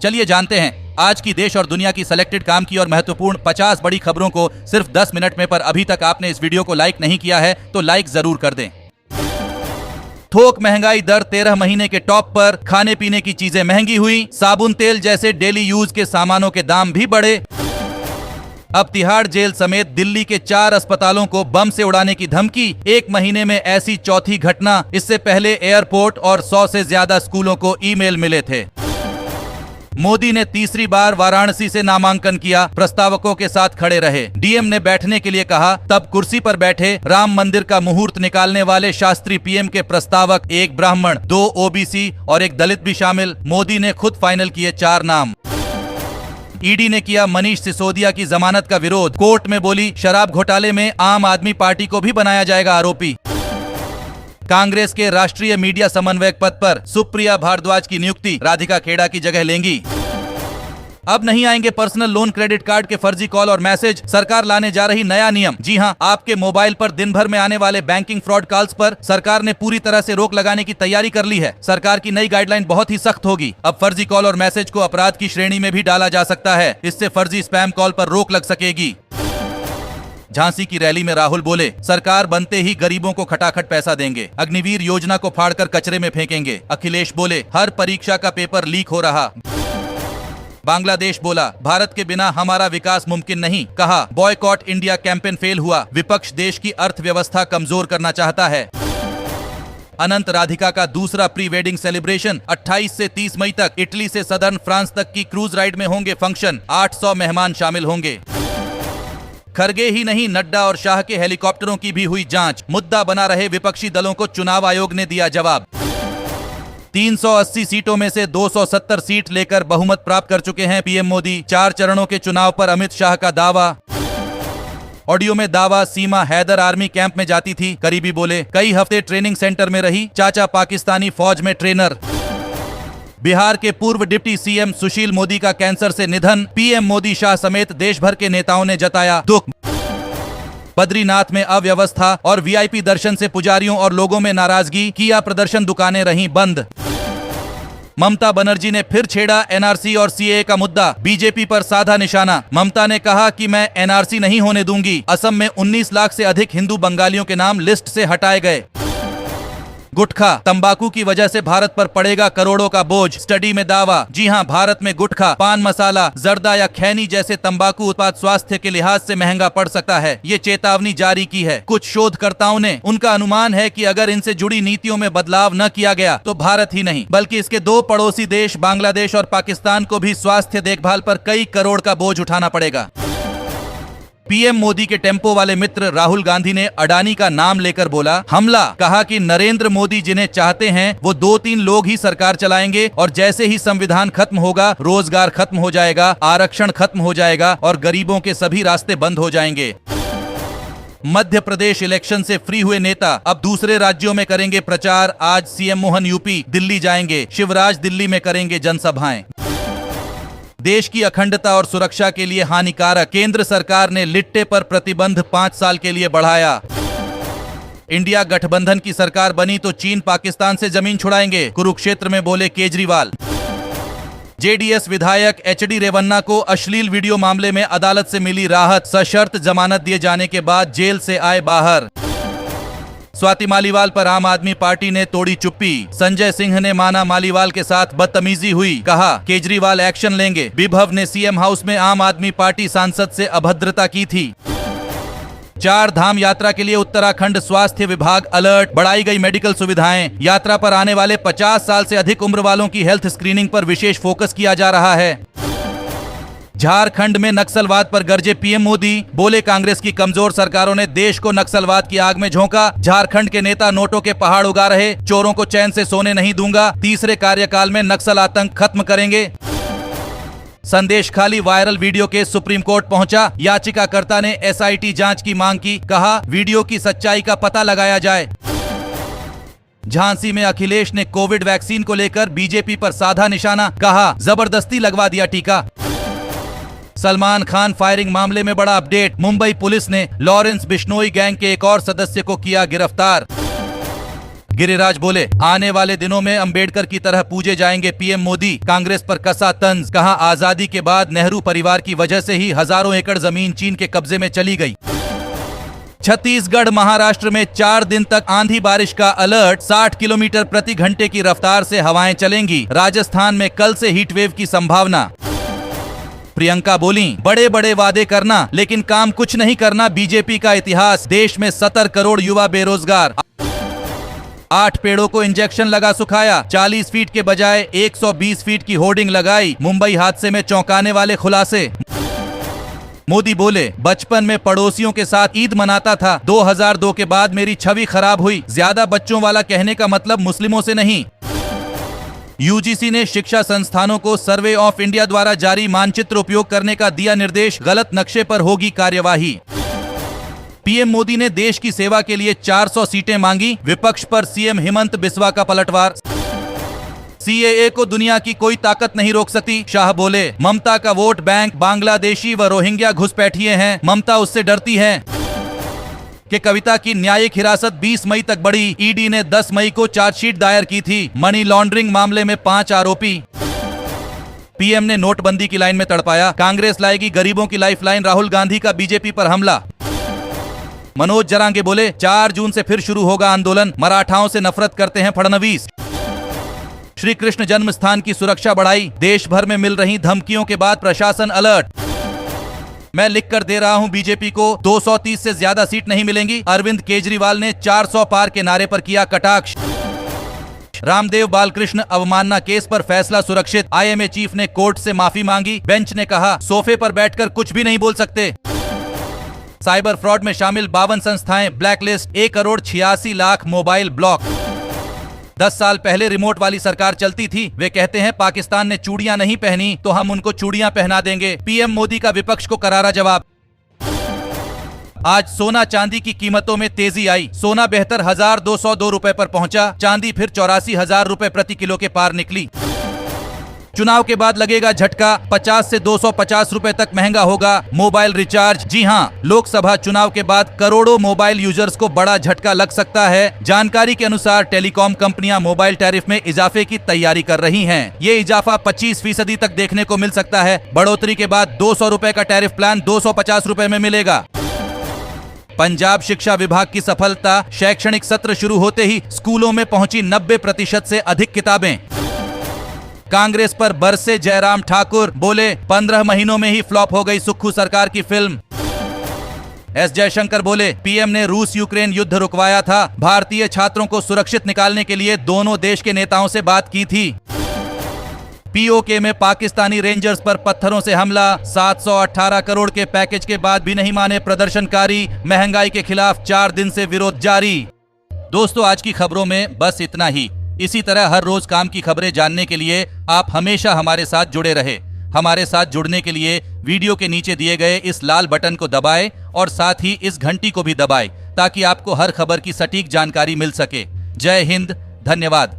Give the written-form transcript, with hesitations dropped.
चलिए जानते हैं आज की देश और दुनिया की सिलेक्टेड काम की और महत्वपूर्ण 50 बड़ी खबरों को सिर्फ 10 मिनट में। पर अभी तक आपने इस वीडियो को लाइक नहीं किया है तो लाइक जरूर कर दें। थोक महंगाई दर 13 महीने के टॉप पर, खाने पीने की चीजें महंगी हुई, साबुन तेल जैसे डेली यूज के सामानों के दाम भी बढ़े। अब तिहाड़ जेल समेत दिल्ली के 4 अस्पतालों को बम से उड़ाने की धमकी, 1 महीने में ऐसी चौथी घटना। इससे पहले एयरपोर्ट और 100 से ज्यादा स्कूलों को ईमेल मिले थे। मोदी ने तीसरी बार वाराणसी से नामांकन किया, प्रस्तावकों के साथ खड़े रहे। डीएम ने बैठने के लिए कहा, तब कुर्सी पर बैठे। राम मंदिर का मुहूर्त निकालने वाले शास्त्री पीएम के प्रस्तावक, 1 ब्राह्मण, 2 ओबीसी और 1 दलित भी शामिल। मोदी ने खुद फाइनल किए 4 नाम। ईडी ने किया मनीष सिसोदिया की जमानत का विरोध। कोर्ट में बोली, शराब घोटाले में आम आदमी पार्टी को भी बनाया जाएगा आरोपी। कांग्रेस के राष्ट्रीय मीडिया समन्वयक पद पर सुप्रिया भारद्वाज की नियुक्ति, राधिका खेड़ा की जगह लेंगी। अब नहीं आएंगे पर्सनल लोन क्रेडिट कार्ड के फर्जी कॉल और मैसेज, सरकार लाने जा रही नया नियम। जी हां, आपके मोबाइल पर दिन भर में आने वाले बैंकिंग फ्रॉड कॉल्स पर सरकार ने पूरी तरह से रोक लगाने की तैयारी कर ली है। सरकार की नई गाइडलाइन बहुत ही सख्त होगी। अब फर्जी कॉल और मैसेज को अपराध की श्रेणी में भी डाला जा सकता है। इससे फर्जी स्पैम कॉल पर रोक लग सकेगी। झांसी की रैली में राहुल बोले, सरकार बनते ही गरीबों को खटाखट पैसा देंगे, अग्निवीर योजना को फाड़कर कचरे में फेंकेंगे। अखिलेश बोले, हर परीक्षा का पेपर लीक हो रहा। बांग्लादेश बोला, भारत के बिना हमारा विकास मुमकिन नहीं। कहा, बॉयकॉट इंडिया कैंपेन फेल हुआ, विपक्ष देश की अर्थव्यवस्था कमजोर करना चाहता है। अनंत राधिका का दूसरा प्री वेडिंग सेलिब्रेशन, 28 से 30 मई तक इटली से सदर्न फ्रांस तक की क्रूज राइड में होंगे फंक्शन। 800 मेहमान शामिल होंगे। खरगे ही नहीं, नड्डा और शाह के हेलीकॉप्टरों की भी हुई जांच। मुद्दा बना रहे विपक्षी दलों को चुनाव आयोग ने दिया जवाब। 380 सीटों में से 270 सीट लेकर बहुमत प्राप्त कर चुके हैं पीएम मोदी। 4 चरणों के चुनाव पर अमित शाह का दावा। ऑडियो में दावा, सीमा हैदर आर्मी कैंप में जाती थी। करीबी बोले, कई हफ्ते ट्रेनिंग सेंटर में रही, चाचा पाकिस्तानी फौज में ट्रेनर। बिहार के पूर्व डिप्टी सीएम सुशील मोदी का कैंसर से निधन। पीएम मोदी, शाह समेत देश भर के नेताओं ने जताया दुख। बद्रीनाथ में अव्यवस्था और वीआईपी दर्शन से पुजारियों और लोगों में नाराजगी, किया प्रदर्शन, दुकानें रहीं बंद। ममता बनर्जी ने फिर छेड़ा एनआरसी और सीएए का मुद्दा, बीजेपी पर साधा निशाना। ममता ने कहा कि मैं एनआरसी नहीं होने दूंगी। असम में 19 लाख से अधिक हिंदू बंगालियों के नाम लिस्ट से हटाए गए। गुटखा, तंबाकू की वजह से भारत पर पड़ेगा करोड़ों का बोझ, स्टडी में दावा। जी हां, भारत में गुटखा, पान मसाला, जर्दा या खैनी जैसे तंबाकू उत्पाद स्वास्थ्य के लिहाज से महंगा पड़ सकता है। ये चेतावनी जारी की है कुछ शोधकर्ताओं ने। उनका अनुमान है कि अगर इनसे जुड़ी नीतियों में बदलाव न किया गया तो भारत ही नहीं बल्कि इसके 2 पड़ोसी देश बांग्लादेश और पाकिस्तान को भी स्वास्थ्य देखभाल पर कई करोड़ का बोझ उठाना पड़ेगा। पीएम मोदी के टेम्पो वाले मित्र राहुल गांधी ने अडानी का नाम लेकर बोला हमला। कहा कि नरेंद्र मोदी जिन्हें चाहते हैं वो 2-3 लोग ही सरकार चलाएंगे और जैसे ही संविधान खत्म होगा, रोजगार खत्म हो जाएगा, आरक्षण खत्म हो जाएगा और गरीबों के सभी रास्ते बंद हो जाएंगे। मध्य प्रदेश इलेक्शन से फ्री हुए नेता अब दूसरे राज्यों में करेंगे प्रचार। आज सीएम मोहन यूपी, दिल्ली जाएंगे। शिवराज दिल्ली में करेंगे जनसभाएं। देश की अखंडता और सुरक्षा के लिए हानिकारक, केंद्र सरकार ने लिट्टे पर प्रतिबंध 5 साल के लिए बढ़ाया। इंडिया गठबंधन की सरकार बनी तो चीन पाकिस्तान से जमीन छुड़ाएंगे, कुरुक्षेत्र में बोले केजरीवाल। जेडीएस विधायक एचडी रेवन्ना को अश्लील वीडियो मामले में अदालत से मिली राहत, सशर्त जमानत दिए जाने के बाद जेल से आए बाहर। स्वाति मालीवाल पर आम आदमी पार्टी ने तोड़ी चुप्पी। संजय सिंह ने माना मालीवाल के साथ बदतमीजी हुई, कहा केजरीवाल एक्शन लेंगे। विभव ने सीएम हाउस में आम आदमी पार्टी सांसद से अभद्रता की थी। 4 धाम यात्रा के लिए उत्तराखंड स्वास्थ्य विभाग अलर्ट, बढ़ाई गई मेडिकल सुविधाएं। यात्रा पर आने वाले 50 साल से अधिक उम्र वालों की हेल्थ स्क्रीनिंग पर विशेष फोकस किया जा रहा है। झारखंड में नक्सलवाद पर गरजे पीएम मोदी, बोले कांग्रेस की कमजोर सरकारों ने देश को नक्सलवाद की आग में झोंका। झारखंड के नेता नोटों के पहाड़ उगा रहे, चोरों को चैन से सोने नहीं दूंगा, तीसरे कार्यकाल में नक्सल आतंक खत्म करेंगे। संदेश खाली viral video case supreme court पहुंचा। याचिकाकर्ता ने एसआईटी जांच की मांग की, कहा वीडियो की सच्चाई का पता लगाया जाए। झांसी में अखिलेश ने कोविड वैक्सीन को लेकर बीजेपी पर साधा निशाना, कहा जबरदस्ती लगवा दिया टीका। सलमान खान फायरिंग मामले में बड़ा अपडेट, मुंबई पुलिस ने लॉरेंस बिश्नोई गैंग के एक और सदस्य को किया गिरफ्तार। गिरिराज बोले, आने वाले दिनों में अंबेडकर की तरह पूजे जाएंगे पीएम मोदी। कांग्रेस पर कसा तंज, कहा आजादी के बाद नेहरू परिवार की वजह से ही हजारों एकड़ जमीन चीन के कब्जे में चली गई। छत्तीसगढ़ महाराष्ट्र में 4 दिन तक आंधी बारिश का अलर्ट, 60 किलोमीटर प्रति घंटे की रफ्तार से हवाएं चलेंगी। राजस्थान में कल से हीट वेव की संभावना। प्रियंका बोली, बड़े बड़े वादे करना लेकिन काम कुछ नहीं करना बीजेपी का इतिहास। देश में 70 करोड़ युवा बेरोजगार। 8 पेड़ों को इंजेक्शन लगा सुखाया, 40 फीट के बजाय 120 फीट की होर्डिंग लगाई। मुंबई हादसे में चौंकाने वाले खुलासे। मोदी बोले, बचपन में पड़ोसियों के साथ ईद मनाता था, 2002 के बाद मेरी छवि खराब हुई। ज्यादा बच्चों वाला कहने का मतलब मुस्लिमों से नहीं। यूजीसी ने शिक्षा संस्थानों को सर्वे ऑफ इंडिया द्वारा जारी मानचित्र उपयोग करने का दिया निर्देश, गलत नक्शे पर होगी कार्यवाही। पीएम मोदी ने देश की सेवा के लिए 400 सीटें मांगी, विपक्ष पर सीएम हेमंत बिस्वा का पलटवार। सीएए को दुनिया की कोई ताकत नहीं रोक सकती, शाह बोले। ममता का वोट बैंक बांग्लादेशी व रोहिंग्या घुसपैठिए हैं, ममता उससे डरती है। कि कविता की न्यायिक हिरासत 20 मई तक बढ़ी, ईडी ने 10 मई को चार्जशीट दायर की थी। मनी लॉन्ड्रिंग मामले में 5 आरोपी। पीएम ने नोटबंदी की लाइन में तड़पाया, कांग्रेस लाएगी गरीबों की लाइफलाइन, राहुल गांधी का बीजेपी पर हमला। मनोज जरांगे बोले, 4 जून से फिर शुरू होगा आंदोलन, मराठाओं से नफरत करते हैं फडणवीस। श्री कृष्ण जन्म स्थान की सुरक्षा बढ़ाई, देश भर में मिल रही धमकियों के बाद प्रशासन अलर्ट। मैं लिख कर दे रहा हूं बीजेपी को, 230 से ज्यादा सीट नहीं मिलेंगी। अरविंद केजरीवाल ने 400 पार के नारे पर किया कटाक्ष। रामदेव बालकृष्ण अवमानना केस पर फैसला सुरक्षित, आईएमए चीफ ने कोर्ट से माफी मांगी। बेंच ने कहा, सोफे पर बैठकर कुछ भी नहीं बोल सकते। साइबर फ्रॉड में शामिल 52 संस्थाएं blacklist, 1 crore 86 lakh mobile block. 10 साल पहले रिमोट वाली सरकार चलती थी, वे कहते हैं पाकिस्तान ने चूड़ियां नहीं पहनी तो हम उनको चूड़ियां पहना देंगे। पीएम मोदी का विपक्ष को करारा जवाब। आज सोना चांदी की कीमतों में तेजी आई, सोना बेहतर 1202 रुपए पर पहुंचा, चांदी फिर 84,000 रुपए प्रति किलो के पार निकली। चुनाव के बाद लगेगा झटका, 50 से 250 रुपए तक महंगा होगा मोबाइल रिचार्ज। जी हां, लोकसभा चुनाव के बाद करोड़ों मोबाइल यूजर्स को बड़ा झटका लग सकता है। जानकारी के अनुसार टेलीकॉम कंपनियां मोबाइल टैरिफ में इजाफे की तैयारी कर रही हैं। ये इजाफा 25% तक देखने को मिल सकता है। बढ़ोतरी के बाद 200 रुपए का टैरिफ प्लान 250 रुपए में मिलेगा। पंजाब शिक्षा विभाग की सफलता, शैक्षणिक सत्र शुरू होते ही स्कूलों में पहुंची 90% से अधिक किताबें। कांग्रेस पर बरसे जयराम ठाकुर, बोले 15 महीनों में ही फ्लॉप हो गई सुक्खू सरकार की फिल्म। एस जयशंकर बोले, पीएम ने रूस यूक्रेन युद्ध रुकवाया था, भारतीय छात्रों को सुरक्षित निकालने के लिए दोनों देश के नेताओं से बात की थी। पीओके में पाकिस्तानी रेंजर्स पर पत्थरों से हमला, 718 करोड़ के पैकेज के बाद भी नहीं माने प्रदर्शनकारी, महंगाई के खिलाफ 4 दिन से विरोध जारी। दोस्तों, आज की खबरों में बस इतना ही। इसी तरह हर रोज काम की खबरें जानने के लिए आप हमेशा हमारे साथ जुड़े रहे। हमारे साथ जुड़ने के लिए वीडियो के नीचे दिए गए इस लाल बटन को दबाएं और साथ ही इस घंटी को भी दबाएं ताकि आपको हर खबर की सटीक जानकारी मिल सके। जय हिंद, धन्यवाद।